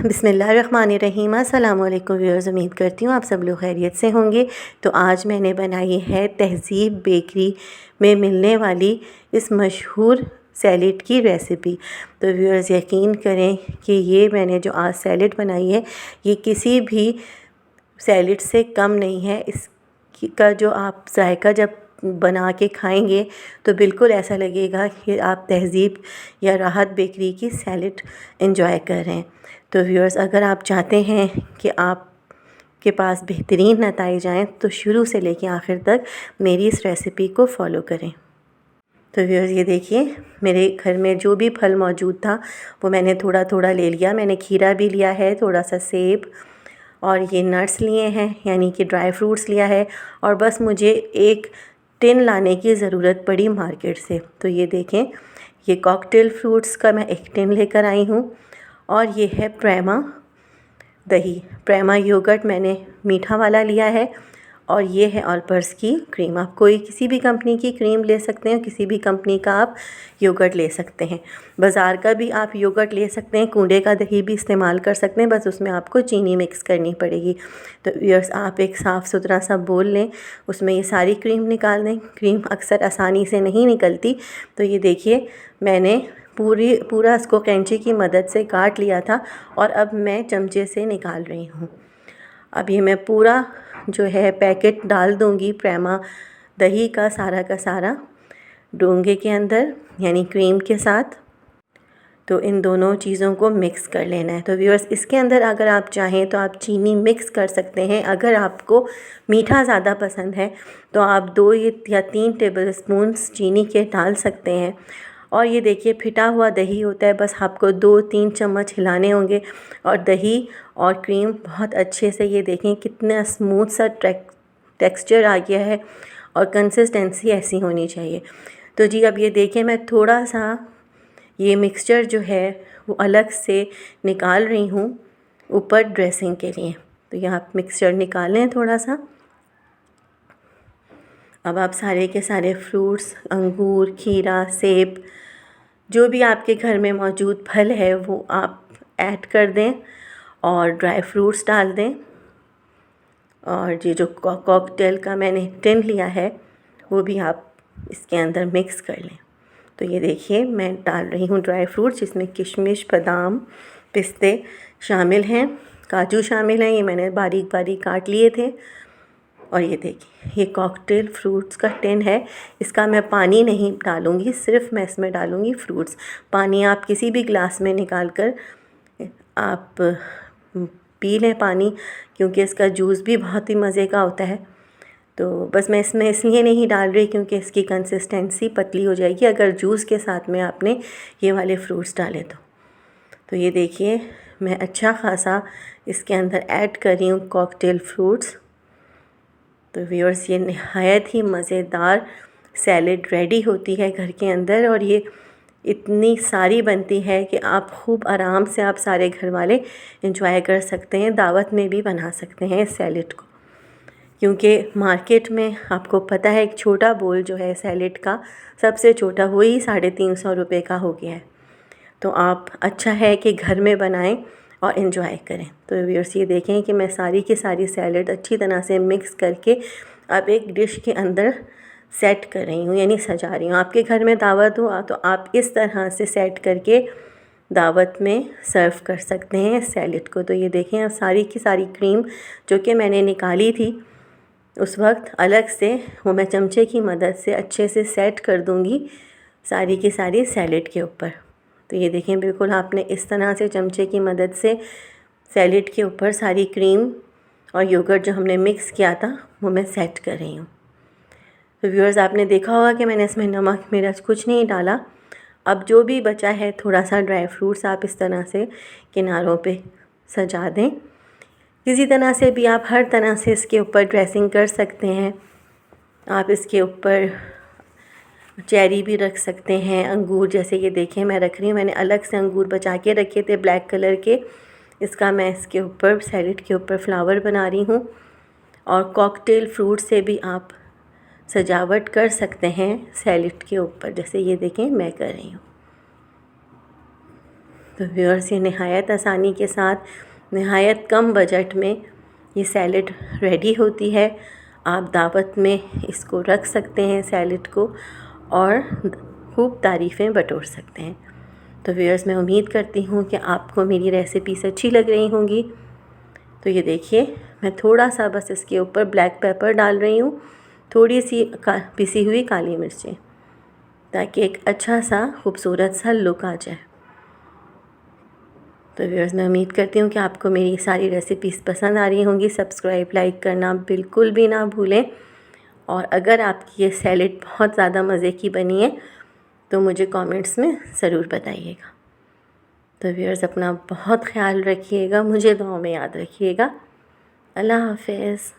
बिस्मिल्लाहिर्रहमानिर्रहीम। अस्सलामुअलैकुम व्यूअर्स, उम्मीद करती हूँ आप सब लोग खैरियत से होंगे। तो आज मैंने बनाई है तहज़ीब बेकरी में मिलने वाली इस मशहूर सैलेड की रेसिपी। तो व्यूअर्स यकीन करें कि ये मैंने जो आज सैलेड बनाई है ये किसी भी सैलेड से कम नहीं है। इसका जो आप जायका जब बना के खाएंगे तो बिल्कुल ऐसा लगेगा कि आप तहज़ीब या राहत बेकरी की सैलेड एंजॉय कर रहे हैं। तो व्यूअर्स, अगर आप चाहते हैं कि आपके पास बेहतरीन नताइज आएँ तो शुरू से लेकर आखिर तक मेरी इस रेसिपी को फ़ॉलो करें। तो व्यूअर्स ये देखिए, मेरे घर में जो भी फल मौजूद था वो मैंने थोड़ा थोड़ा ले लिया। मैंने खीरा भी लिया है, थोड़ा सा सेब, और ये नट्स लिए हैं यानी कि ड्राई फ्रूट्स लिया है। और बस मुझे एक टिन लाने की ज़रूरत पड़ी मार्केट से। तो ये देखें, ये कॉकटेल फ्रूट्स का मैं एक टिन लेकर आई हूँ। और ये है प्रेमा दही, प्रेमा योगर्ट मैंने मीठा वाला लिया है। और ये है ऑलपर्स की क्रीम। आप कोई किसी भी कंपनी की क्रीम ले सकते हैं, किसी भी कंपनी का आप योगर्ट ले सकते हैं। बाज़ार का भी आप योगर्ट ले सकते हैं, कूड़े का दही भी इस्तेमाल कर सकते हैं, बस उसमें आपको चीनी मिक्स करनी पड़ेगी। तो व्यूअर्स, आप एक साफ़ सुथरा सा बोल लें, उसमें ये सारी क्रीम निकाल दें। क्रीम अक्सर आसानी से नहीं निकलती। तो ये देखिए, मैंने पूरा इसको कैंची की मदद से काट लिया था और अब मैं चमचे से निकाल रही हूँ। अब ये मैं पूरा जो है पैकेट डाल दूँगी प्रेमा दही का सारा डोंगे के अंदर, यानी क्रीम के साथ। तो इन दोनों चीज़ों को मिक्स कर लेना है। तो व्यूअर्स, इसके अंदर अगर आप चाहें तो आप चीनी मिक्स कर सकते हैं। अगर आपको मीठा ज़्यादा पसंद है तो आप 2 या 3 टेबलस्पून चीनी के डाल सकते हैं। और ये देखिए, फिटा हुआ दही होता है, बस आपको 2-3 चम्मच हिलाने होंगे और दही और क्रीम बहुत अच्छे से, ये देखें कितना स्मूथ सा टेक्सचर आ गया है और कंसिस्टेंसी ऐसी होनी चाहिए। तो जी अब ये देखें, मैं थोड़ा सा ये मिक्सचर जो है वो अलग से निकाल रही हूँ ऊपर ड्रेसिंग के लिए। तो यहाँ आप मिक्सचर निकाल लें थोड़ा सा। अब आप सारे के सारे फ्रूट्स, अंगूर, खीरा, सेब, जो भी आपके घर में मौजूद फल है वो आप ऐड कर दें और ड्राई फ्रूट्स डाल दें। और ये जो कॉकटेल का मैंने टिन लिया है वो भी आप इसके अंदर मिक्स कर लें। तो ये देखिए, मैं डाल रही हूँ ड्राई फ्रूट्स, जिसमें किशमिश, बादाम, पिस्ते शामिल हैं, काजू शामिल हैं। ये मैंने बारीक बारीक काट लिए थे। और ये देखिए, ये कॉकटेल फ्रूट्स का टिन है। इसका मैं पानी नहीं डालूँगी, सिर्फ मैं इसमें डालूँगी फ्रूट्स। पानी आप किसी भी ग्लास में निकाल कर आप पी लें पानी, क्योंकि इसका जूस भी बहुत ही मज़े का होता है। तो बस मैं इसमें इसलिए नहीं डाल रही क्योंकि इसकी कंसिस्टेंसी पतली हो जाएगी अगर जूस के साथ में आपने ये वाले फ्रूट्स डाले तो ये देखिए, मैं अच्छा ख़ासा इसके अंदर ऐड कर रही हूँ कॉकटेल फ्रूट्स। तो व्यूअर्स, ये नहायत ही मज़ेदार सैलेड रेडी होती है घर के अंदर, और ये इतनी सारी बनती है कि आप खूब आराम से आप सारे घर वाले एंजॉय कर सकते हैं। दावत में भी बना सकते हैं इस सैलेड को, क्योंकि मार्केट में आपको पता है एक छोटा बोल जो है सैलेड का, सबसे छोटा वही 350 रुपये का हो गया है। तो आप अच्छा है कि घर में बनाएं और इन्जॉय करें। तो व्यूअर्स, ये देखें कि मैं सारी की सारी सैलेड अच्छी तरह से मिक्स करके अब एक डिश के अंदर सेट कर रही हूँ, यानी सजा रही हूँ। आपके घर में दावत हो तो आप इस तरह से सेट करके दावत में सर्व कर सकते हैं सैलेड को। तो ये देखें, अब सारी की सारी क्रीम जो कि मैंने निकाली थी उस वक्त अलग से, वो मैं चमचे की मदद से अच्छे से सेट कर दूँगी सारी की सारी सैलेड के ऊपर। तो ये देखें, बिल्कुल आपने इस तरह से चमचे की मदद से सैलेड के ऊपर सारी क्रीम और योगर्ट जो हमने मिक्स किया था वो मैं सेट कर रही हूँ। तो व्यूअर्स, आपने देखा होगा कि मैंने इसमें नमक मिर्च कुछ नहीं डाला। अब जो भी बचा है थोड़ा सा ड्राई फ्रूट्स आप इस तरह से किनारों पे सजा दें। किसी तरह से भी आप हर तरह से इसके ऊपर ड्रेसिंग कर सकते हैं। आप इसके ऊपर चेरी भी रख सकते हैं, अंगूर, जैसे ये देखें मैं रख रही हूँ। मैंने अलग से अंगूर बचा के रखे थे ब्लैक कलर के, इसका मैं इसके ऊपर सैलेड के ऊपर फ्लावर बना रही हूँ। और कॉकटेल फ्रूट से भी आप सजावट कर सकते हैं सैलेड के ऊपर, जैसे ये देखें मैं कर रही हूँ। तो व्यूअर्स, ये नहायत आसानी के साथ नहायत कम बजट में ये सैलेड रेडी होती है। आप दावत में इसको रख सकते हैं सैलेड को, और खूब तारीफ़ें बटोर सकते हैं। तो व्यूअर्स, मैं उम्मीद करती हूँ कि आपको मेरी रेसिपीज़ अच्छी लग रही होंगी। तो ये देखिए, मैं थोड़ा सा बस इसके ऊपर ब्लैक पेपर डाल रही हूँ, थोड़ी सी पिसी हुई काली मिर्चें, ताकि एक अच्छा सा खूबसूरत सा लुक आ जाए। तो व्यूअर्स, मैं उम्मीद करती हूँ कि आपको मेरी सारी रेसिपीज़ पसंद आ रही होंगी। सब्सक्राइब, लाइक करना बिल्कुल भी ना भूलें। और अगर आपकी ये सैलेड बहुत ज़्यादा मज़े की बनी है तो मुझे कमेंट्स में ज़रूर बताइएगा। तो व्यूअर्स, अपना बहुत ख़्याल रखिएगा, मुझे दुआओं में याद रखिएगा। अल्लाह हाफ़िज़।